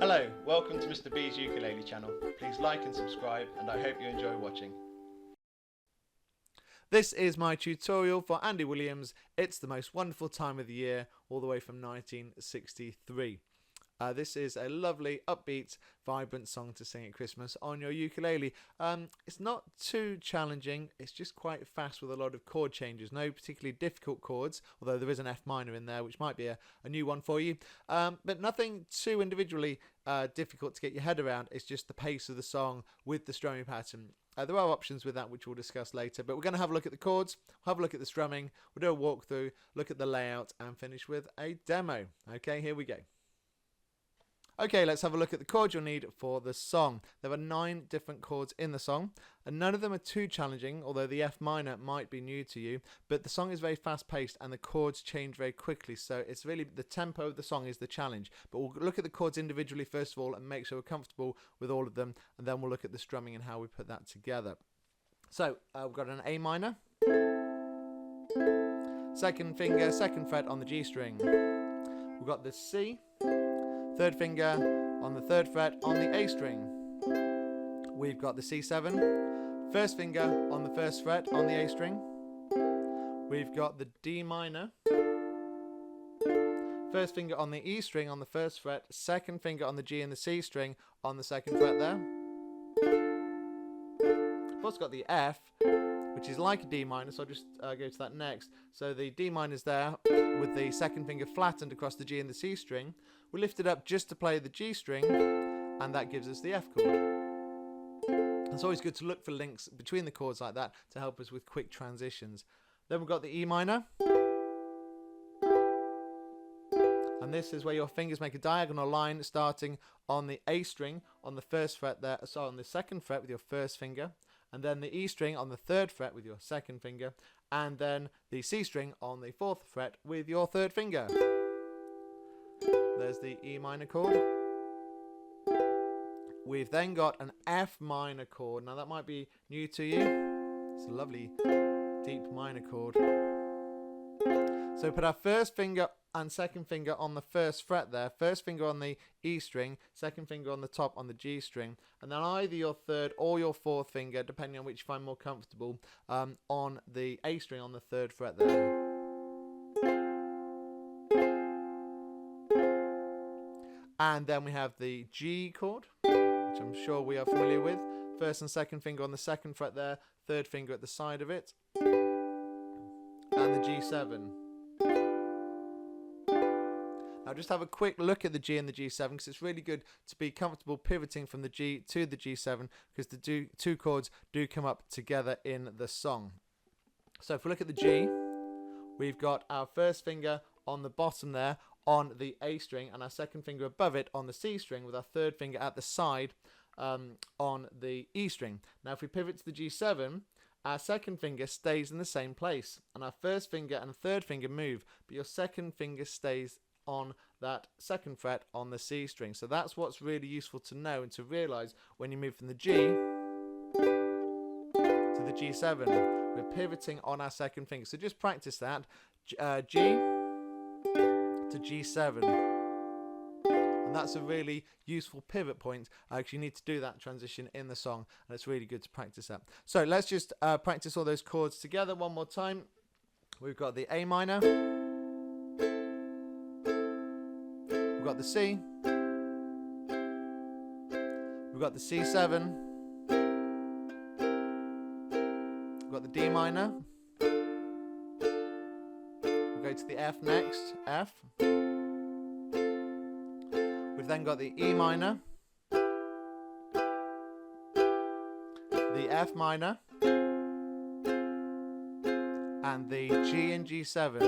Hello, welcome to Mr. B's Ukulele channel. Please like and subscribe, and I hope you enjoy watching. This is my tutorial for Andy Williams' It's the Most Wonderful Time of the Year, all the way from 1963. This is a lovely, upbeat, vibrant song to sing at Christmas on your ukulele. It's not too challenging, it's just quite fast with a lot of chord changes. No particularly difficult chords, although there is an F minor in there, which might be a new one for you. But nothing too individually difficult to get your head around. It's just the pace of the song with the strumming pattern. There are options with that which we'll discuss later, but we're going to have a look at the chords, have a look at the strumming, we'll do a walkthrough, look at the layout, and finish with a demo. Okay, here we go. Okay, let's have a look at the chords you'll need for the song. There are 9 different chords in the song, and none of them are too challenging, although the F minor might be new to you, but the song is very fast-paced and the chords change very quickly, so it's really the tempo of the song is the challenge. But we'll look at the chords individually first of all and make sure we're comfortable with all of them, and then we'll look at the strumming and how we put that together. So, we've got an A minor, second finger, second fret on the G string. We've got the C, third finger on the 3rd fret on the A string. We've got the C7, first finger on the 1st fret on the A string. We've got the D minor, first finger on the E string on the 1st fret, second finger on the G and the C string on the 2nd fret there. We've also got the F, which is like a D minor, so I'll just go to that next. So the D minor is there with the 2nd finger flattened across the G and the C string. We lift it up just to play the G string, and that gives us the F chord. It's always good to look for links between the chords like that to help us with quick transitions. Then we've got the E minor, and this is where your fingers make a diagonal line starting on the A string on the 1st fret there, on the 2nd fret with your 1st finger, and then the E string on the 3rd fret with your 2nd finger, and then the C string on the 4th fret with your 3rd finger. There's the E minor chord. We've then got an F minor chord. Now that might be new to you. It's a lovely deep minor chord. So put our 1st finger and 2nd finger on the 1st fret there. 1st finger on the E string, 2nd finger on the top on the G string, and then either your 3rd or your 4th finger, depending on which you find more comfortable, on the A string on the 3rd fret there. And then we have the G chord, which I'm sure we are familiar with. 1st and 2nd finger on the 2nd fret there, 3rd finger at the side of it, and the G7. Now just have a quick look at the G and the G7, because it's really good to be comfortable pivoting from the G to the G7, because the two chords do come up together in the song. So if we look at the G, we've got our 1st finger on the bottom there on the A string, and our 2nd finger above it on the C string, with our 3rd finger at the side on the E string. Now if we pivot to the G7, our 2nd finger stays in the same place, and our 1st finger and 3rd finger move, but your 2nd finger stays on that 2nd fret on the C string. So that's what's really useful to know and to realise when you move from the G to the G7. We're pivoting on our 2nd finger. So just practice that. G to G7, and that's a really useful pivot point because you need to do that transition in the song, and it's really good to practice that. So let's just practice all those chords together one more time. We've got the A minor, we've got the C, we've got the C7, we've got the D minor. Go to the F next, F. We've then got the E minor, the F minor, and the G and G7.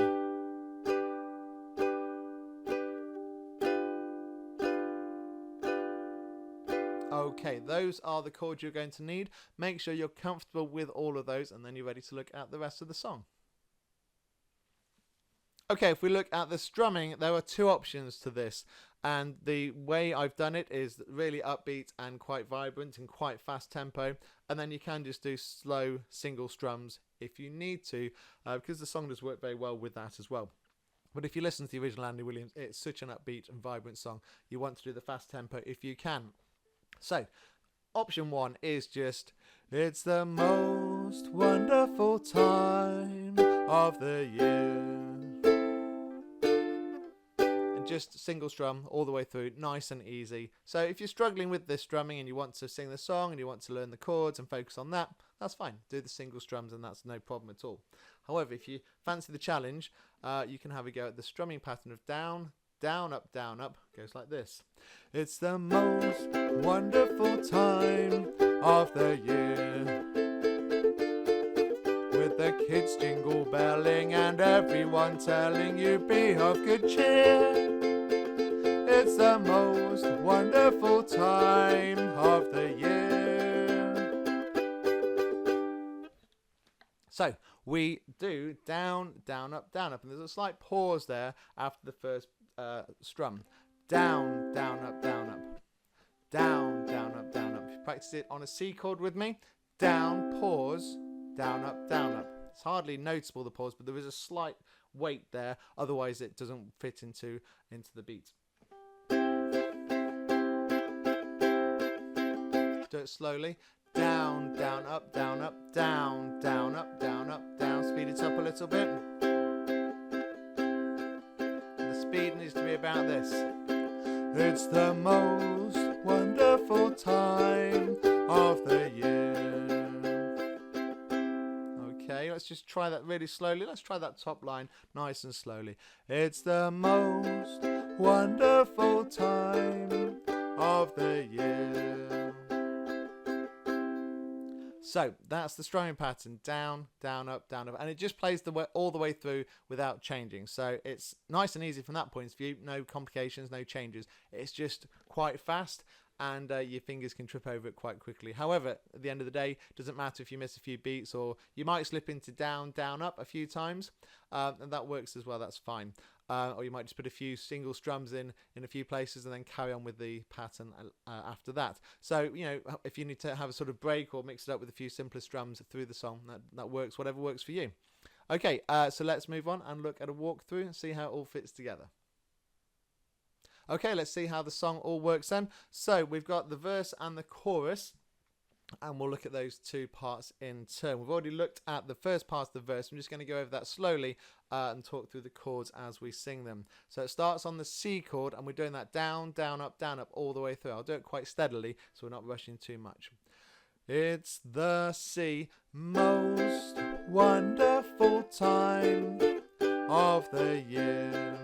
Okay, those are the chords you're going to need. Make sure you're comfortable with all of those, and then you're ready to look at the rest of the song. Okay, if we look at the strumming, there are 2 options to this, and the way I've done it is really upbeat and quite vibrant and quite fast tempo, and then you can just do slow single strums if you need to, because the song does work very well with that as well. But if you listen to the original Andy Williams, it's such an upbeat and vibrant song. You want to do the fast tempo if you can. So, option 1 is just, it's the most wonderful time of the year. And just single strum all the way through, nice and easy. So if you're struggling with this strumming and you want to sing the song and you want to learn the chords and focus on that, that's fine. Do the single strums and that's no problem at all. However, if you fancy the challenge, you can have a go at the strumming pattern of down, down, up, goes like this. It's the most wonderful time of the year, with the kids jingle belling and everyone telling you be of good cheer. It's the most wonderful time of the year. So we do down, down, up, and there's a slight pause there after the first strum. Down, down, up, down, up. Down, down, up, down, up. If you practice it on a C chord with me, down, pause, down, up, down, up. It's hardly noticeable, the pause, but there is a slight weight there, otherwise it doesn't fit into the beat. Do it slowly. Down, down, up, down, up, down, down, up, down, up, down. Speed it up a little bit. And the speed needs to be about this. It's the most wonderful time of the year. Okay, let's just try that really slowly. Let's try that top line nice and slowly. It's the most wonderful time of the year. So that's the strumming pattern, down, down, up, and it just plays all the way through without changing. So it's nice and easy from that point of view, no complications, no changes. It's just quite fast, and your fingers can trip over it quite quickly. However, at the end of the day, it doesn't matter if you miss a few beats, or you might slip into down, down, up a few times, and that works as well, that's fine. Or you might just put a few single strums in a few places and then carry on with the pattern after that. So, you know, if you need to have a sort of break or mix it up with a few simpler strums through the song, that works, whatever works for you. Okay, so let's move on and look at a walkthrough and see how it all fits together. Okay, let's see how the song all works then. So we've got the verse and the chorus, and we'll look at those two parts in turn. We've already looked at the first part of the verse. I'm just going to go over that slowly and talk through the chords as we sing them. So it starts on the C chord, and we're doing that down, down, up, all the way through. I'll do it quite steadily so we're not rushing too much. It's the C, most wonderful time of the year.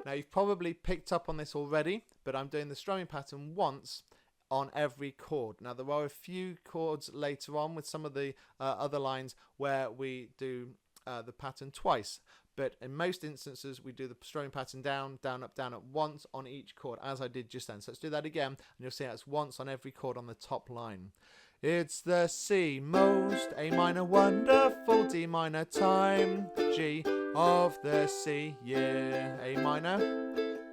Now, you've probably picked up on this already, but I'm doing the strumming pattern once on every chord. Now, there are a few chords later on with some of the other lines where we do the pattern twice, but in most instances we do the strumming pattern down, down, up once on each chord, as I did just then. So let's do that again, and you'll see it's once on every chord on the top line. It's the C, most, A minor, wonderful, D minor, time, G of the C, year, A minor,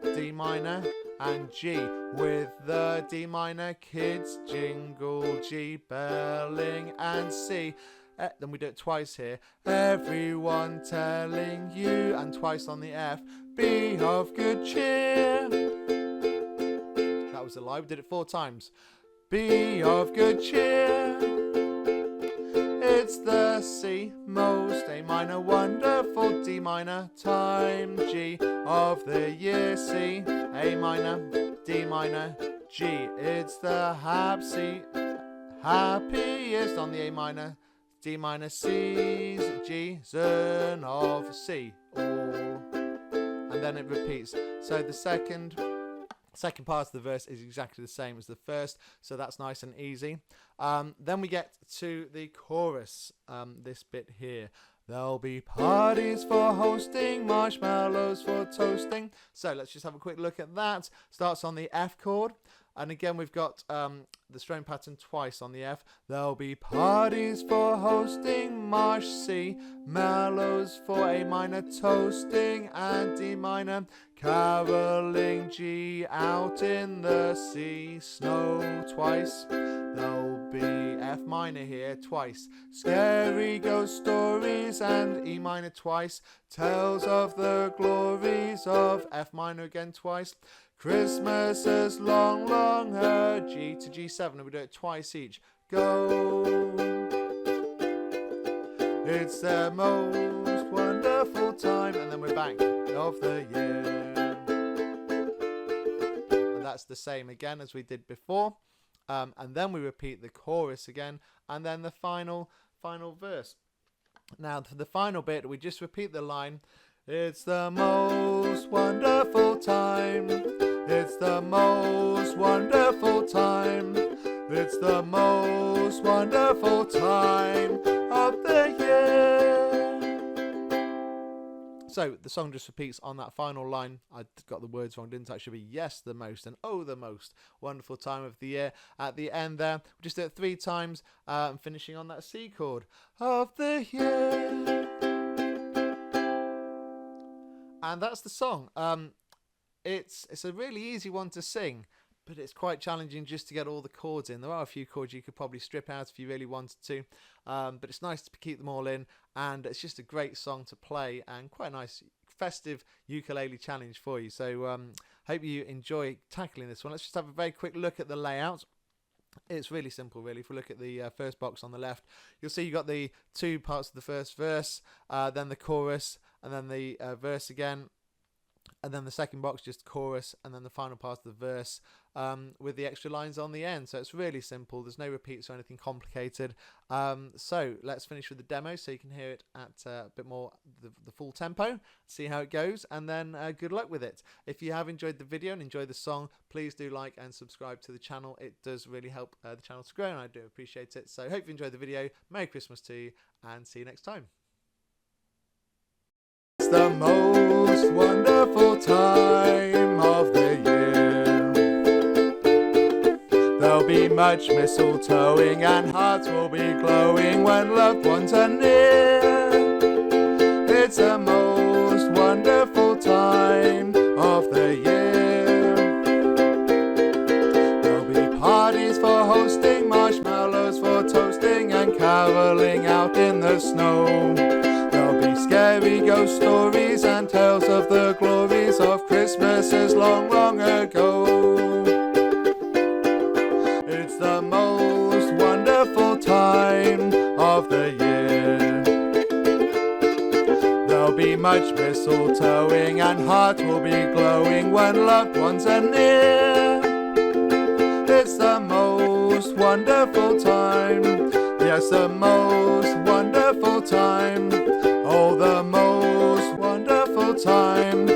D minor, and G. With the D minor, kids jingle, G belling, and C. Then we do it twice here. Everyone telling you, and twice on the F, be of good cheer. That was a lie. We did it 4 times. Be of good cheer. It's the C, most, A minor, wonderful, D minor, time, G of the year, C, A minor, D minor, G. It's the happiest on the A minor, D minor, C's, G, Zern of C, all. And then it repeats. So the second part of the verse is exactly the same as the first, so that's nice and easy. Then we get to the chorus, this bit here. There'll be parties for hosting, marshmallows for toasting. So let's just have a quick look at that. Starts on the F chord, And again, we've got the string pattern twice on the F. There'll be parties for hosting, marsh C, mellows for A minor, toasting and D minor, caroling G, out in the sea, snow twice. There'll be F minor here twice, scary ghost stories and E minor twice, tales of the glories of F minor again twice, Christmas is long, long, G to G7, and we do it twice each. Go, it's the most wonderful time, and then we're back, of the year. And that's the same again as we did before. And then we repeat the chorus again, and then the final verse. Now for the final bit, we just repeat the line, it's the most wonderful time, it's the most wonderful time, it's the most wonderful time of the year. So the song just repeats on that final line. I got the words wrong, didn't I? It should be yes, the most, and oh, the most wonderful time of the year. At the end there, we just do it 3 times, finishing on that C chord of the year. And that's the song. It's a really easy one to sing, but it's quite challenging just to get all the chords in. There are a few chords you could probably strip out if you really wanted to, but it's nice to keep them all in, and it's just a great song to play and quite a nice festive ukulele challenge for you. So hope you enjoy tackling this one. Let's just have a very quick look at the layout. It's really simple, really. If we look at the first box on the left, you'll see you've got the 2 parts of the first verse, then the chorus, and then the verse again, and then the second box just chorus, and then the final part of the verse with the extra lines on the end. So it's really simple. There's no repeats or anything complicated. So let's finish with the demo so you can hear it at a bit more the full tempo, see how it goes, and then good luck with it. If you have enjoyed the video and enjoyed the song, please do like and subscribe to the channel. It does really help the channel to grow, and I do appreciate it. So hope you enjoyed the video. Merry Christmas to you, and see you next time. It's the most wonderful time of the year. There'll be much mistletoeing and hearts will be glowing when loved ones are near. It's the most wonderful time of the year. There'll be parties for hosting, marshmallows for toasting and caroling out in the snow. Scary ghost stories and tales of the glories of Christmases long, long ago. It's the most wonderful time of the year. There'll be much mistletoeing and hearts will be glowing when loved ones are near. It's the most wonderful time, yes, the most wonderful time. Oh, the most wonderful time